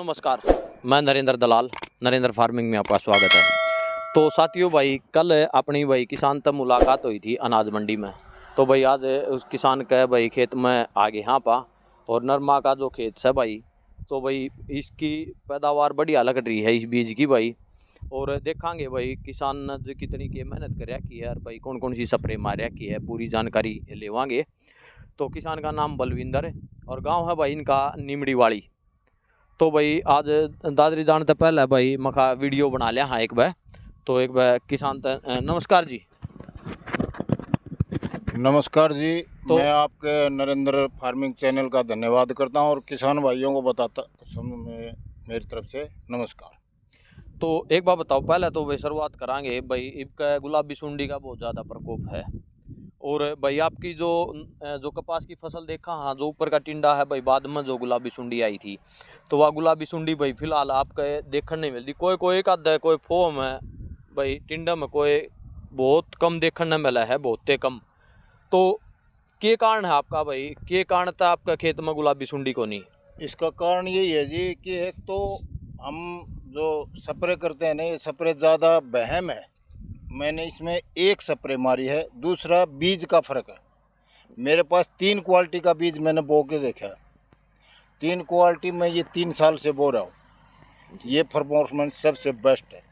नमस्कार, मैं नरेंद्र दलाल, नरेंद्र फार्मिंग में आपका स्वागत है। तो साथियों भाई, कल अपनी भाई किसान तब मुलाकात हुई थी अनाज मंडी में। तो भाई आज उस किसान का भाई खेत में आगे यहाँ पा और नरमा का जो खेत है भाई, तो भाई इसकी पैदावार बढ़िया लग रही है इस बीज की भाई। और देखांगे भाई किसान ने जो कितनी की मेहनत कर रखी है और भाई कौन कौन सी स्प्रे मार रखी है, पूरी जानकारी लेवांगे। तो किसान का नाम बलविंदर है और गाँव है भाई इनका निमड़ी वाली। तो भाई आज दादरी जाने से पहले भाई मखा वीडियो बना लिया हाँ एक बार। तो एक बार किसान नमस्कार जी। नमस्कार जी। तो मैं आपके नरेंद्र फार्मिंग चैनल का धन्यवाद करता हूं और किसान भाइयों को बताता में मेरी तरफ से नमस्कार। तो एक बात बताओ, पहले तो भाई शुरुआत करांगे भाई, इनका गुलाबी सुंडी का बहुत ज़्यादा प्रकोप है। और भाई आपकी जो कपास की फसल देखा हाँ, जो ऊपर का टिंडा है भाई, बाद में जो गुलाबी सुंडी आई थी, तो वह गुलाबी सुंडी भाई फिलहाल आपके देखने नहीं मिलती। कोई कोई एक आधा है, कोई फोम है भाई टिंडा में, कोई बहुत कम देखने मिला है, बहुत कम। तो के कारण है आपका भाई, के कारण था आपका खेत में गुलाबी सुंडी को नहीं? इसका कारण यही है जी कि एक तो हम जो स्प्रे करते हैं ना, ये स्प्रे ज़्यादा वहम है। मैंने इसमें एक स्प्रे मारी है। दूसरा बीज का फ़र्क है। मेरे पास 3 क्वालिटी का बीज मैंने बो के देखा है। 3 क्वालिटी में ये 3 साल से बो रहा हूँ। ये परफॉर्मेंस सबसे बेस्ट है।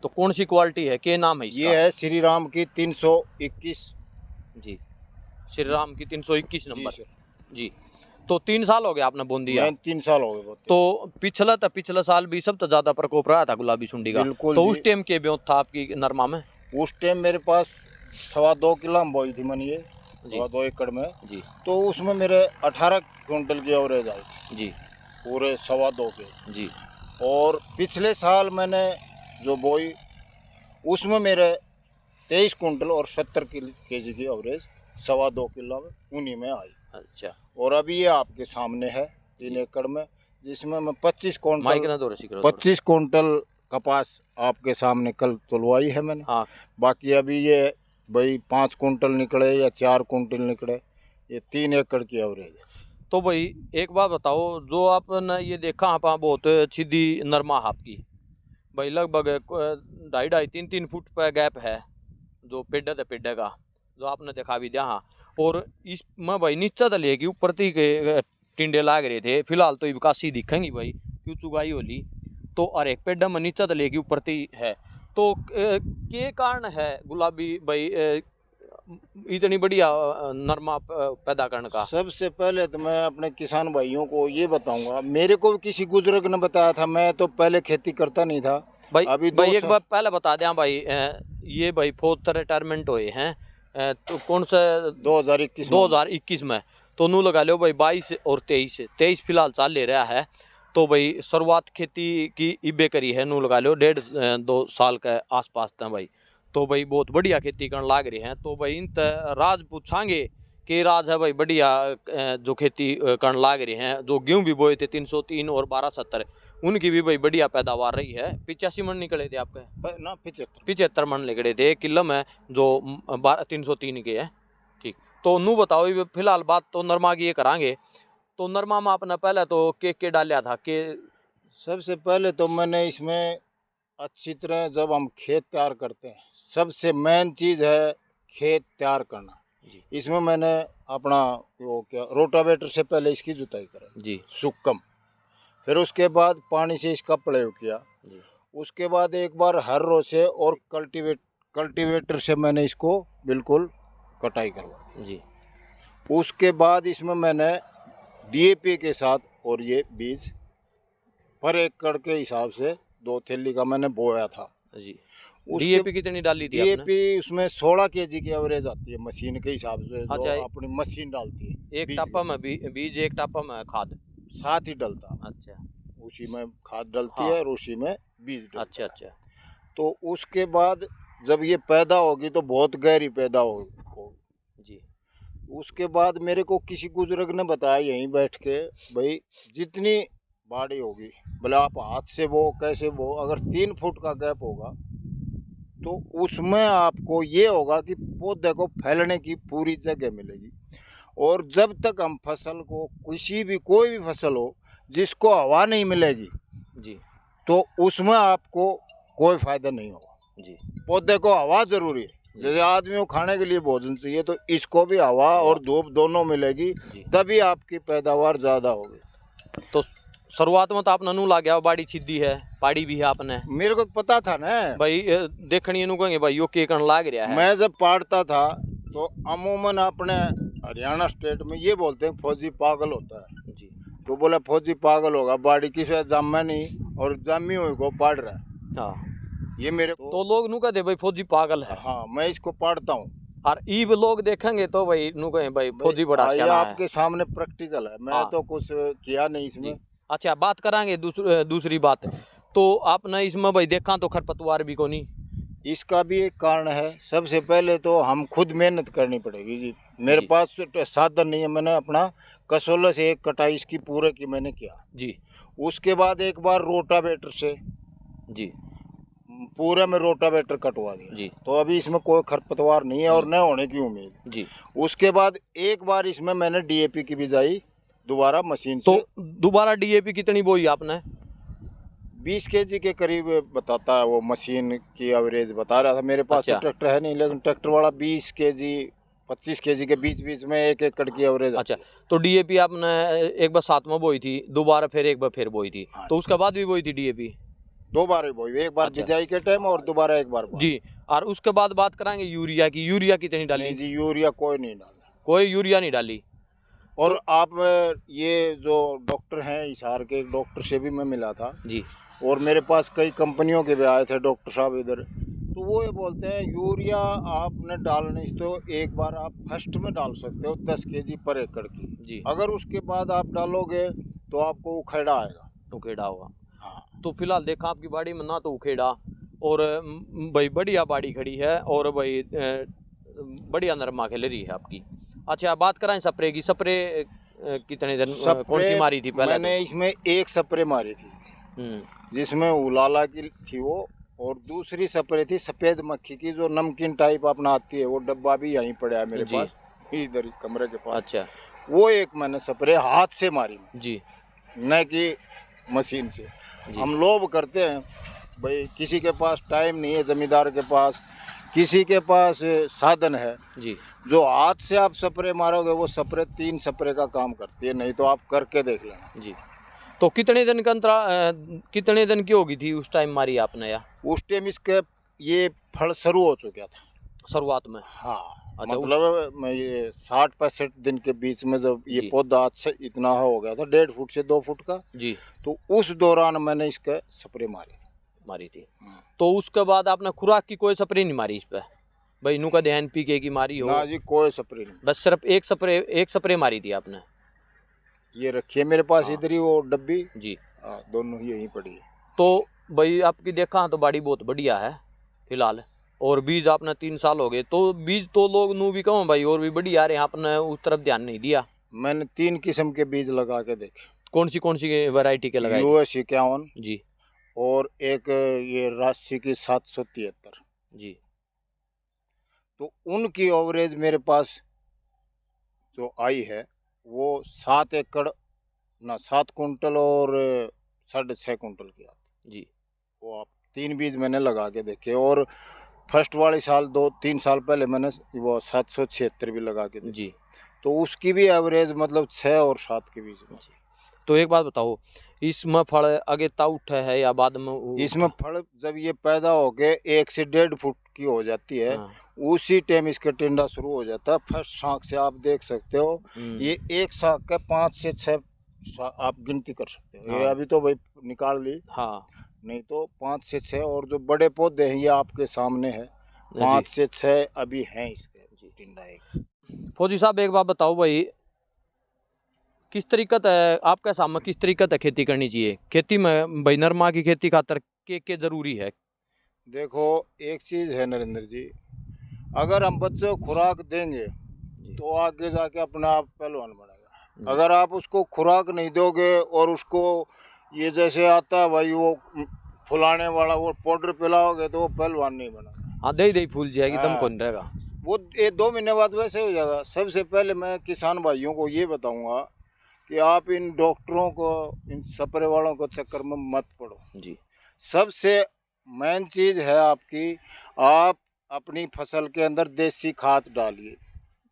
तो कौन सी क्वालिटी है, क्या नाम है इसका? ये है श्री राम की 321 जी, श्री राम की 321 नंबर जी। जी। तो 3 साल हो गए आपने बोन दिया? 3 साल हो गए। तो पिछला साल भी सब तो ज्यादा प्रकोप रहा था गुलाबी सुंडी का। बिल्कुल तो जी। उस टाइम के ब्योत था आपकी नरमा में? उस टाइम मेरे पास 2.25 किला में बोई थी मैंने ये, जी 2.25 एकड़ में। जी तो उसमें मेरे 18 क्विंटल की एवरेज आई जी पूरे 2.25 के। जी। और पिछले साल मैंने जो बोई उसमें मेरे 23 क्विंटल और 70 केजी की एवरेज 2.25 किलो में उन्हीं में आई। अच्छा। और अभी ये आपके सामने है 3 एकड़ में, जिसमें मैं 25 माइक क्विंटल ना दो रसी करो 25 क्विंटल कपास आपके सामने कल तुलवाई है मैंने। हाँ। बाकी अभी ये भाई 5 क्विंटल निकले या 4 क्विंटल निकले, ये 3 एकड़ की एवरेज है। तो भाई एक बात बताओ, जो आपने ये देखा आप बहुत सीधी नरमा है आपकी भाई, लगभग 2.5-3 फुट पर गैप है जो पेड़ है पेड़ का, जो आपने देखा भी दिया हाँ। और इसमें भाई नीचे तो लेगी ऊपर तक के टिंडे लाग रहे थे, फिलहाल तो विकासी दिखेंगी भाई क्यों चुगाई होली। तो और एक पेड़ में नीचे तो लेगी ऊपर तक है। तो के कारण है गुलाबी भाई इतनी बढ़िया नरमा पैदा करने का? सबसे पहले तो मैं अपने किसान भाइयों को ये बताऊंगा, मेरे को भी किसी बुजुर्ग ने बताया था, मैं तो पहले खेती करता नहीं था भाई। अभी भाई एक बार पहले बता दें भाई, ये भाई फोर्थ रिटायरमेंट हुए हैं तो कौन सा 2021 में। तो नू लगा लो भाई 22 और 23 फिलहाल चाल ले रहा है। तो भाई शुरुआत खेती की इबे करी है, नू लगा लो 1.5-2 साल के आसपास था भाई। तो भाई बहुत बढ़िया खेती करने लाग रहे हैं। तो भाई इन राज पूछांगे कि राज है भाई बढ़िया जो खेती करने लाग रहे हैं, जो गेहूँ भी बोए थे 303 और 1270, उनकी भी भाई बढ़िया पैदावार रही है। 85 मन निकले थे आपके ना, 75 मन निकले थे एक किलो में, जो 303 के है। ठीक। तो नू बताओ फिलहाल बात तो नरमा की ये करांगे। तो नरमा में आपने पहले तो के डालिया था के? सबसे पहले तो मैंने इसमें अच्छी तरह, जब हम खेत तैयार करते हैं, सबसे मेन चीज़ है खेत तैयार करना जी। इसमें मैंने अपना वो क्या रोटावेटर से पहले इसकी जुताई करी जी। सुक्कम, फिर उसके बाद पानी से इसका प्रयोग किया जी। उसके बाद एक बार हर्रो से और कल्टीवेटर से मैंने इसको बिल्कुल कटाई करवाई जी। उसके बाद इसमें मैंने डीएपी के साथ, और ये बीज पर एकड़ के हिसाब से 2 थैली का मैंने बोया था जी। डीएपी कितनी डाली थी आपने? डीएपी उसमें 16 केजी की एवरेज आती है मशीन के हिसाब से, जो अच्छा। अपनी मशीन डालती है। एक टापा में बीज, एक टापा में खाद साथ ही डलता। अच्छा। उसी में खाद डलती हाँ। है और उसी में बीज डलता। अच्छा अच्छा। तो उसके बाद जब ये पैदा होगी तो बहुत गहरी पैदा होगी जी। उसके बाद मेरे को किसी बुजुर्ग ने बताया यहीं बैठ के, भाई जितनी बाड़ी होगी, बोले आप हाथ से वो कैसे वो, अगर 3 फुट का गैप होगा तो उसमें आपको ये होगा कि पौधे को फैलने की पूरी जगह मिलेगी। और जब तक हम फसल को, कोई भी फसल हो जिसको हवा नहीं मिलेगी, जी तो उसमें आपको कोई फायदा नहीं होगा। जी पौधे को हवा जरूरी है, जैसे आदमी को खाने के लिए भोजन चाहिए तो इसको भी हवा और धूप दोनों मिलेगी, जी। तभी आपकी पैदावार ज्यादा होगी। तो शुरुआत में तो आपने नू ला गया बाड़ी सीधी है, पाड़ी भी है आपने मेरे को पता था ना भाई, देखनी नु कहेंगे भाई यो के कण लाग रहा है। मैं जब पाड़ता था तो अमूमन अपने हरियाणा स्टेट में ये बोलते हैं फौजी पागल होता है। जी तो बोला फौजी पागल होगा, बाड़ी किसे जामा नहीं और जामी हुई को पाड़ रहा है। हाँ, ये मेरे तो लोग नु कहते भाई फौजी पागल है, हाँ मैं इसको पाड़ता हूँ। और ईब लोग देखेंगे तो भाई नु कहें भाई फौजी बड़ा ये सियाना है। आपके सामने प्रैक्टिकल है, मैं हाँ। तो कुछ किया नहीं इसमें। जी। अच्छा, बात करांगे दूसरी बात, तो आपने इसमें भाई देखा तो खरपतवार भी को नहीं। इसका भी एक कारण है। सबसे पहले तो हम खुद मेहनत करनी पड़ेगी जी। मेरे जी। पास तो साधन नहीं है, मैंने अपना कसौले से एक कटाई इसकी पूरे की मैंने किया। जी उसके बाद एक बार रोटावेटर से जी पूरे में रोटावेटर कटवा दिया, जी तो अभी इसमें कोई खरपतवार नहीं है और न होने की उम्मीद। जी। उसके बाद एक बार इसमें मैंने डीएपी की बिजाई दोबारा मशीन तो से। दोबारा डीएपी कितनी बोई आपने? 20 केजी के करीब बताता है वो, मशीन की एवरेज बता रहा था। मेरे पास अच्छा। तो ट्रैक्टर है नहीं, लेकिन ट्रैक्टर वाला 20 केजी 25 केजी के बीच बीच में 1 एकड़ की एवरेज। अच्छा, तो डीएपी आपने एक बार 7 में बोई थी, दोबारा फिर एक बार फिर बोई थी, हाँ। तो उसके बाद भी बोई थी डीएपी? 2 बार ही बोई, एक बार अच्छा। बिजाई के टाइम और दोबारा एक बार बोई। जी। और उसके बाद बात करांगे यूरिया की, यूरिया कितनी डाली? नहीं जी, यूरिया कोई नहीं डाला, कोई यूरिया नहीं डाली। और आप ये जो डॉक्टर हैं हिसार के, डॉक्टर से भी मैं मिला था जी और मेरे पास कई कंपनियों के भी आए थे डॉक्टर साहब इधर। तो वो ये बोलते हैं यूरिया आपने डालने तो एक बार आप फर्स्ट में डाल सकते हो 10 केजी पर एकड़ की जी। अगर उसके बाद आप डालोगे तो आपको उखेड़ा आएगा। उखेड़ा होगा। हाँ। तो फिलहाल देखा आपकी बाड़ी में ना तो उखेड़ा, और भाई बढ़िया बाड़ी खड़ी है, और भाई बढ़िया नरमा खिल रही है आपकी। अच्छा, बात कराएं स्प्रे की। स्प्रे कितने दिन कौन सी मारी थी पहले? मैंने इसमें एक स्प्रे मारी थी जिसमें उलाला की थी वो, और दूसरी स्प्रे थी सफ़ेद मक्खी की, जो नमकीन टाइप अपना आती है। वो डब्बा भी यहीं पड़ा है मेरे पास, इधर कमरे के पास। अच्छा। वो एक मैंने स्प्रे हाथ से मारी जी, न कि मशीन से। हम लोग करते हैं भाई, किसी के पास टाइम नहीं है, जमींदार के पास, किसी के पास साधन है जी। जो हाथ से आप स्प्रे मारोगे वो स्प्रे 3 स्प्रे का काम करती है, नहीं तो आप करके देख लेना जी। तो कितने दिन का कितने दिन की होगी थी उस टाइम मारी आपने? या उस टाइम इसके ये फल शुरू हो चुका था शुरुआत में? हाँ। अच्छा, मतलब मैं ये 60-65 दिन के बीच में जब ये जी। पौधा अच्छा इतना हो गया था, 1.5 फुट से 2 फुट का, जी, तो उस दौरान मैंने इसका स्प्रे मारी थी। तो उसके बाद आपने खुराक की कोई स्प्रे नहीं मारी इस पे? भाई नु का ध्यान पीके की मारी हो? ना जी, कोई स्प्रे नहीं। बस सिर्फ एक स्प्रे मारी थी आपने? ये रखिए मेरे पास हाँ। इधर ही वो डब्बी। जी। दोनों ही यहीं पड़ी है। तो भाई आपकी देखा तो बाड़ी बहुत बढ़िया है फिलहाल, और बीज आपने 3 साल हो गए, तो बीज तो लोग नू भी कहूँ भाई और भी बढ़िया आ रहे हैं, आपने उस तरफ ध्यान नहीं दिया। मैंने 3 किस्म के बीज लगा के देखे। कौन सी वैरायटी के लगाए? US 51 जी और एक ये राशि की 773। जी। तो उनकी एवरेज मेरे पास जो आई है वो 7 एकड़ ना 7 कुंटल और 6.5 कुंटल की आती। जी। वो आप 3 बीज मैंने लगा के देखे, और फर्स्ट वाले साल 2-3 साल पहले मैंने वो 776 भी लगा के देखे। जी। तो उसकी भी एवरेज मतलब 6 और 7 के बीच में। तो एक बात बताओ, इसमें फल आगे ता उठा है या बाद में इसमें फल जब ये पैदा होके 1 से 1.5 फुट की हो जाती है, हाँ। उसी टाइम इसका टिंडा शुरू हो जाता है। फर्स्ट शाख से आप देख सकते हो, ये एक शाख का 5 से 6 आप गिनती कर सकते हो। ये हाँ। अभी तो भाई निकाल ली, हाँ। नहीं तो 5 से 6, और जो बड़े पौधे हैं ये आपके सामने है, 5 से 6 अभी हैं इसके टिंडा एक। फौजी साहब एक बात बताओ भाई, किस तरीका है आपके सामने, किस तरीका है खेती करनी चाहिए? खेती में भाई नरमा की खेती खातर के जरूरी है? देखो एक चीज़ है नरेंद्र जी, अगर हम बच्चों को खुराक देंगे तो आगे जाके अपने आप पहलवान बनेगा। अगर आप उसको खुराक नहीं दोगे और उसको ये जैसे आता है भाई वो फुलाने वाला वो पाउडर पिलाओगे तो वो पहलवान नहीं बनेगा। हाँ, दही फूल जाएगी, दम कौन रहेगा वो 1-2 महीने बाद वैसे हो जाएगा। सबसे पहले मैं किसान भाइयों को ये बताऊंगा कि आप इन डॉक्टरों को, इन स्प्रे वालों को चक्कर में मत पड़ो जी सबसे मेन चीज़ है आपकी, आप अपनी फसल के अंदर देसी खाद डालिए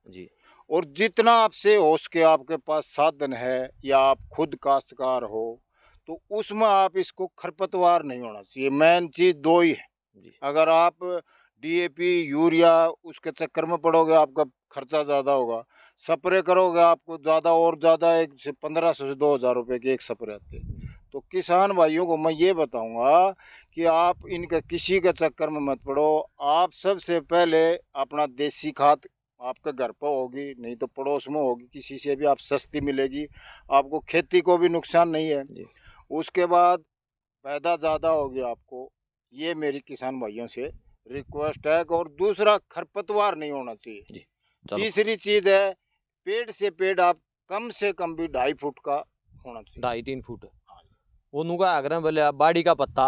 जी और जितना आपसे हो सके, आपके पास साधन है या आप खुद काश्तकार हो, तो उसमें आप इसको खरपतवार नहीं होना चाहिए। मेन चीज़ दो ही है। जी अगर आप डीएपी यूरिया उसके चक्कर में पड़ोगे, आपका खर्चा ज़्यादा होगा। स्प्रे करोगे आपको ज़्यादा और ज़्यादा, एक से 1500 से 2000 रुपये की एक स्प्रे आती है। तो किसान भाइयों को मैं ये बताऊंगा कि आप इनके किसी के चक्कर में मत पड़ो। आप सबसे पहले अपना देसी खाद आपके घर पर होगी, नहीं तो पड़ोस में होगी, किसी से भी आप सस्ती मिलेगी, आपको खेती को भी नुकसान नहीं है। जी उसके बाद पैदा ज़्यादा होगी आपको। ये मेरी किसान भाइयों से रिक्वेस्ट है। और दूसरा, खरपतवार नहीं होना चाहिए। जी चलो तीसरी चीज़ है, पेड़ से पेड़ आप कम से कम भी 2.5 फुट का होना चाहिए। 2.5-3 फुट वो नुका आग्रह बोले आप बाड़ी का पत्ता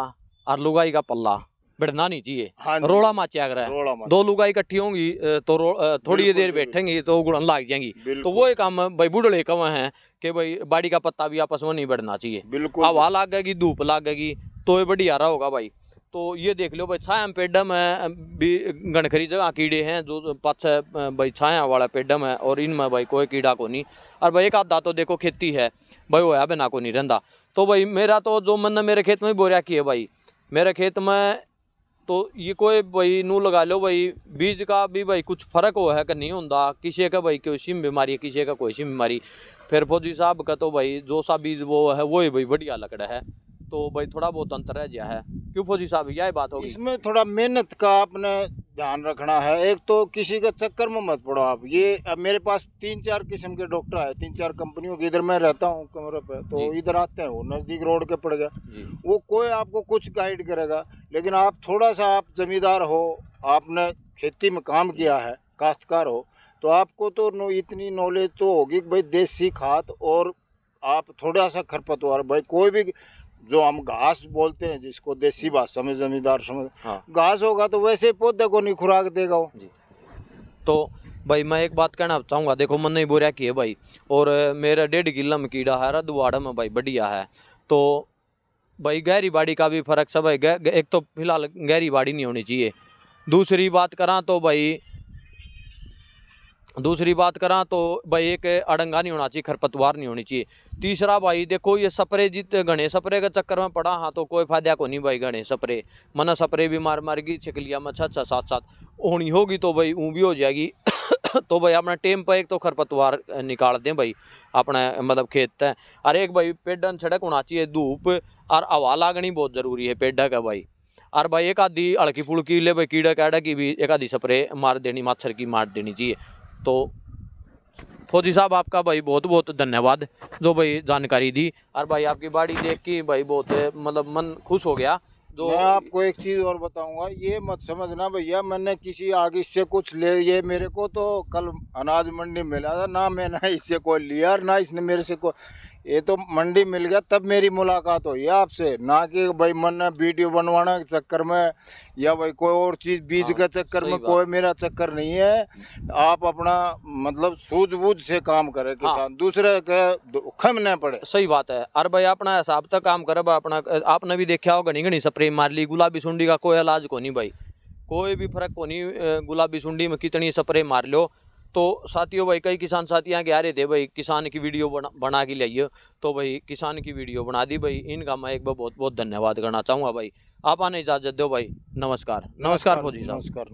और लुगाई का पल्ला बढ़ना नहीं चाहिए। हाँ जी, रोड़ा माचे आग्रह रोड़ा मत। दो लुगाई इकट्ठी होंगी तो थोड़ी बिल्कुल देर जी, बिल्कुल। बैठेंगी तो गुड़न लग जाएंगी। तो बिल्कुल वो एक काम भाई बूढ़े कम है कि भाई बाड़ी का पत्ता भी आपस में नहीं बढ़ना चाहिए। बिल्कुल हवा जी। लागेगी, धूप लागेगी तो ये बढ़िया रहा होगा भाई। तो ये देख लो भाई, छाया पेडम है भी गणखरी जगह कीड़े हैं जो पाछ भाई छाया वाला पेडम है और इनमें भाई कोई कीड़ा को नहीं। और भाई एक आधा तो देखो खेती है भाई, वो है बिना को नहीं रहता। तो भाई मेरा तो जो मन मेरे खेत में भी बोरिया की है भाई, मेरे खेत में तो ये कोई भाई नू लगा लो भाई, बीज का भी भाई कुछ फर्क हो है कि नहीं होता। किसी का भाई कोई सी बीमारी है, किसी का कोई सी बीमारी। फिर फौजी साहब का तो भाई जो सा बीज वो है वो ही भाई बढ़िया लकड़ा है। तो भाई थोड़ा बहुत अंतर रह गया है। क्यों फौजी साहब, यही बात होगी। इसमें थोड़ा मेहनत का आपने ध्यान रखना है। एक तो किसी के चक्कर में मत पड़ो आप। ये अब मेरे पास 3-4 किस्म के डॉक्टर आए, 3-4 कंपनियों के। इधर मैं रहता हूँ कमरे पे, तो जी। इधर आते हैं, वो नज़दीक रोड के पड़ गया। जी वो कोई आपको कुछ गाइड करेगा, लेकिन आप थोड़ा सा, आप जमींदार हो, आपने खेती में काम किया है, काश्तकार हो, तो आपको तो इतनी नॉलेज तो होगी कि भाई देसी खाद और आप थोड़ा सा खरपतवार, भाई कोई भी जो हम घास बोलते हैं जिसको देसी भाषा में जमींदार समझ, हाँ घास होगा तो वैसे पौधे को नहीं खुराक देगा वो। जी। तो भाई मैं एक बात कहना चाहूँगा, देखो मन नहीं बोरिया की है भाई, और मेरा 1.5 किलो में कीड़ा है रद्वाड़ा में भाई बढ़िया है। तो भाई गहरी बाड़ी का भी फर्क सब है। एक तो फिलहाल गहरी बाड़ी नहीं होनी चाहिए। दूसरी बात करा तो भाई एक अड़ंगा नहीं होना चाहिए, खरपतवार नहीं होनी चाहिए। तीसरा भाई देखो ये स्प्रे जितने घने स्प्रे के चक्कर में पड़ा, हाँ तो कोई फायदा को नहीं भाई। घने स्प्रे मना स्प्रे भी मार की छिकलिया में 6-6 7-7 होनी होगी तो भाई ऊँ भी हो जाएगी। तो भाई अपना टेम पर एक तो खरपतवार निकाल दें भाई अपना मतलब खेत है। और एक भाई पेडन सड़क होना चाहिए, धूप और हवा लागनी बहुत जरूरी है पेडा का भाई। और भाई एक आधी हल्की फुल्की ले भाई कीड़ा काड़ा की भी एक आधी स्प्रे मार देनी, मच्छर की मार देनी चाहिए। तो फौजी साहब आपका भाई बहुत बहुत धन्यवाद जो भाई जानकारी दी। और भाई आपकी बाड़ी देख के भाई बहुत मतलब मन खुश हो गया। जो मैं आपको एक चीज़ और बताऊंगा, ये मत समझना भैया मैंने किसी आगे इससे कुछ ले, ये मेरे को तो कल अनाज मंडी मिला था ना, मैंने इससे कोई लिया और ना इसने मेरे से कोई, ये तो मंडी मिल गया तब मेरी मुलाकात हुई है आपसे, ना कि भाई मन वीडियो बनवाने के चक्कर में या भाई कोई और चीज़ बीज हाँ, के चक्कर सही में, बात। कोई मेरा चक्कर नहीं है। आप अपना मतलब सूझबूझ से काम करें किसान, दूसरे के दुखम न पड़े। सही बात है। और भाई अपना हिसाब तक काम करे भाई अपना। आपने भी देखा होगा घनी स्प्रे मार ली, गुलाबी सुंडी का कोई इलाज को नहीं भाई, कोई भी फर्क को नहीं। गुलाबी सुंडी में कितनी स्प्रे मार लो। तो साथियों भाई कई किसान साथी यहाँ के आ रहे थे भाई किसान की वीडियो बना के लाइए, तो भाई किसान की वीडियो बना दी भाई। इनका मैं एक बार बहुत बहुत धन्यवाद करना चाहूँगा भाई। आप आने इजाज़त दो भाई। नमस्कार। नमस्कार फौजी साहब। नमस्कार।